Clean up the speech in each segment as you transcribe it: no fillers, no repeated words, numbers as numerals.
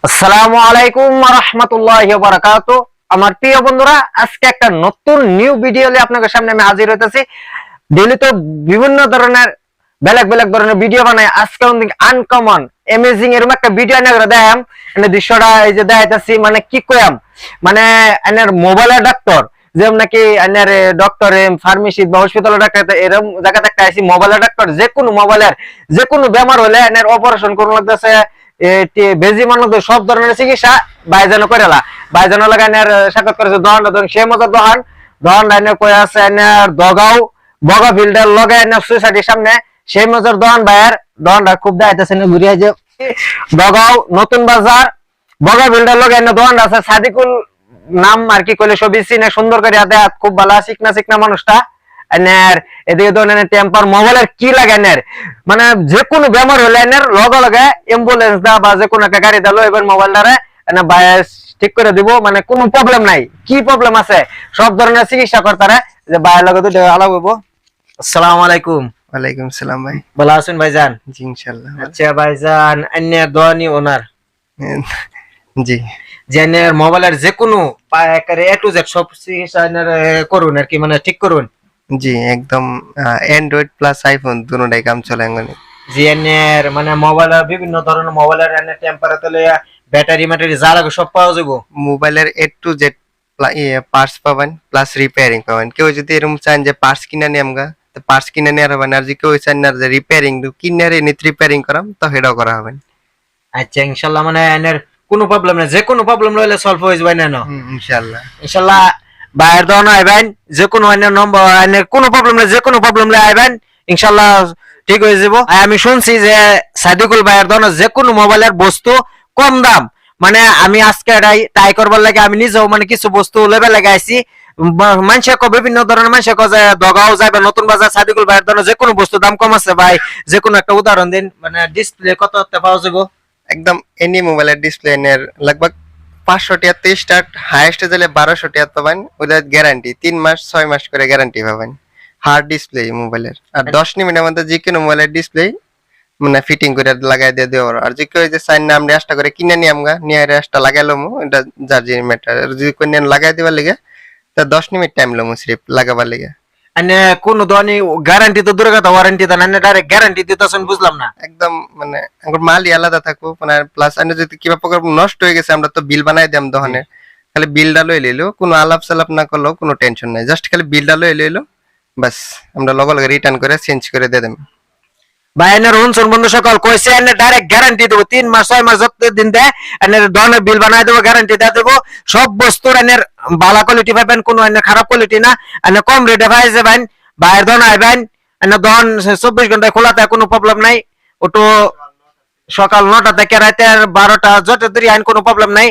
আসসালামু আলাইকুম ওয়া রাহমাতুল্লাহি ওয়া বারাকাতুহু। আমার প্রিয় বন্ধুরা, আজকে একটা নতুন নিউ ভিডিও নিয়ে আপনাদের সামনে আমি হাজির হইতেছি। ডেইলি তো বিভিন্ন ধরনের বেলেগ ধরনের ভিডিও বানাই। আজকে অনেক আনকমন অ্যামেজিং এরকম একটা ভিডিও নিয়ে দেখাম। মানে দৃশ্যটা এই যে দেখাইতাছি, মানে কি কইয়াম, মানে এনার মোবাইলের ডাক্তার যেমন নাকি এনার ডক্টর ফার্মেসি বা হসপিটালের ডাক্তার এরকম জায়গাতে একটা আইছি। মোবাইলের ডাক্তার যে কোনো মোবাইলের যে কোনো বেমার হলে এনার অপারেশন করতে লাগতেছে, বেজি মানুষ সব ধরনের চিকিৎসা বাইজানো করেলা বাইজানো লাগানোর সাক্ষাৎ করেছে দহন সে মতো দহন লাইনে কয়ে আছে এনার দগাও বগা ফিল্ডের লগে এনার সুইসাইডের সামনে সেই মজার দহন ভাইয়ের দহনটা খুব দেখাইতেছে না ঘুরিয়ে যে দগাও নতুন বাজার বগা ফিল্ডের লগে এনে দহন আছে সাদিকুল নাম আর কি কইলে সবই চিনে সুন্দর করে দেয়, খুব ভালো চিকনা মানুষটা এনের। এদিকে তো টেম্পার মোবাইলের কি লাগে এনের, মানে যে কোনো বেমার হলে এনের লগে লগে অ্যাম্বুলেন্স দা বা যে কোনো একটা গাড়ি দিলো এবার মোবাইলটারে এনে বায়াস ঠিক করে দিব, মানে কোনো প্রবলেম নাই। কি প্রবলেম আছে সব ধরনের চিকিৎসা করতারে যে বায়ের লগে তো আলাপ হইব। আসসালামু আলাইকুম। ওয়ালাইকুম সালাম ভাই। ভালো আছেন ভাইজান? জি ইনশাআল্লাহ। আচ্ছা ভাইজান, অন্য দোয়ানি ওনার জি জেনের মোবাইলের যে কোনো পায়কারে এ টু জেড সব চিকিৎসা করুন আর কি, মানে ঠিক করুন। জি একদম অ্যান্ড্রয়েড প্লাস আইফোন দুটোটাই কাম চলে আঙ্গনে। জি এনের মানে মোবাইলের বিভিন্ন ধরনের মোবাইলের এনে টেম্পারেচার ব্যাটারি যা লাগে সব পাওয়া যাবো। মোবাইলের এ টু জেড পার্টস পাবেন প্লাস রিপেয়ারিং পাবেন। কেউ যদি এরকম চান যে পার্টস কিনে নিয়ে আমগা তো পার্টস কিনে নিয়ে হবেন, আর যদি কেউ চান না যে রিপেয়ারিং কিনে নিয়ে রিপেয়ারিং করাম তো সেটাও করা হবে। আচ্ছা ইনশাআল্লাহ, মানে এনের কোনো প্রবলেম নাই, যে কোনো প্রবলেম লইলে সলভ হয়ে যাবে না। ইনশাআল্লাহ ইনশাআল্লাহ বাইরের দোকানে আইবেন, যে কোনো এনের নম্বর এনের কোনো প্রবলেম নাই, যে কোনো প্রবলেম লই আইবেন ইনশাআল্লাহ ঠিক হয়ে যাব। আমি শুনছি যে সাদিকুল ভাইয়ের দোকানে যে কোনো মোবাইলের বস্তু কম দাম, মানে আমি আজকে ট্রাই করবার লাগে আমি নিজেও মানে কিছু বস্তু লেবে লাগে আইছি। মানুষে বিভিন্ন ধরনের মানুষে যে দগাও যাবে নতুন বাজার সাদিকুল ভাইয়ের দোকানে যে কোনো বস্তু দাম কম আছে ভাই, যে কোনো একটা উদাহরণ দিন, মানে ডিসপ্লে কত পাওয়া যাবো? একদম এনি মোবাইলের ডিসপ্লে এর লগভগ 500 টাকা স্টার্ট, হাইয়েস্ট গেলে 1200 টাকা পাবেন। ওদের গ্যারান্টি 3 মাস 6 মাস করে গ্যারান্টি পাবেন হার্ড ডিসপ্লে মোবাইলের। আর 10 মিনিটের মধ্যে যে কোনো মোবাইলের ডিসপ্লে মানে ফিটিং করে লাগাই দিয়ে দেওয়ার। আর যে কেউ যে সাইন নাম রেস্টা করে কিনে নিয়ে আমগা নিয়ে রেস্টা লাগাইলাম, এটা যার যে ম্যাটার। যদি কোন লাগাই দিবার লাগে তা 10 মিনিট টাইম লমু সিরিপ লাগাবার লাগে। মানে কোন ধরনের গ্যারান্টি তো দূরে কথা, ওয়ারেন্টি দেন না, ডাইরেক্ট গ্যারান্টি দিতেছেন, বুঝলাম না। একদম মানে আমার মালই আলাদা থাকবো, মানে প্লাস আনে যদি কিবা প্রকার নষ্ট হয়ে গেছে আমরা তো বিল বানাই দিলাম দোকানে, খালি বিলটা লই লইলো, কোনো আলাপ সালাপ না করলেও কোনো টেনশন নাই। জাস্ট খালি বিলটা লই লইলো বাস, আমরা লগে লগে রিটার্ন করে চেঞ্জ করে দিয়ে দেব। ভাই এনের শুনছেন বন্ধু সকল, কইছে এনে ডাইরেক্ট গ্যারান্টি দেবো 3 মাস 6 মাস যত দিন দেয় এনের ধরনের বিল বানাই দেবো, গ্যারান্টি দিয়ে দেবো। সব বস্তুর এনের ভালো কোয়ালিটি পাবেন, কোনো এনের খারাপ কোয়ালিটি না। এনে কম রেটে পাই যাবেন, বাইরের দোকান আইবেন এনে দোকান 24 ঘন্টায় খোলা থাকে, কোনো প্রবলেম নাই। ওটো সকাল 9টা থেকে রাতে 12টা যত দেরি আইন কোনো প্রবলেম নাই।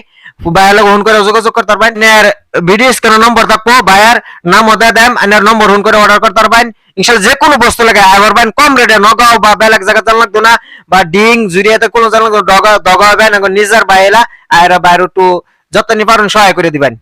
ভাইয়ের ফোন করে যোগাযোগ করতে পারবেন। ভিডিও স্ক্রিনে নম্বর থাকবো, ভাইয়ের নাম ওদের দেন, এনের নম্বর ফোন করে অর্ডার করতে পারবেন। ইনশাআল্লাহ যে কোনো বস্তু লাগে আইবারবেন কম রেটে, নগাঁও বা বেলেগ জায়গা জান লাগতো না, বা ডিং জুরিয়াতে কোনো জান লাগতো, দগা হবেন নিজের বাইলা আর বাইরে একটু যত নি পারেন সহায় করে দিবেন।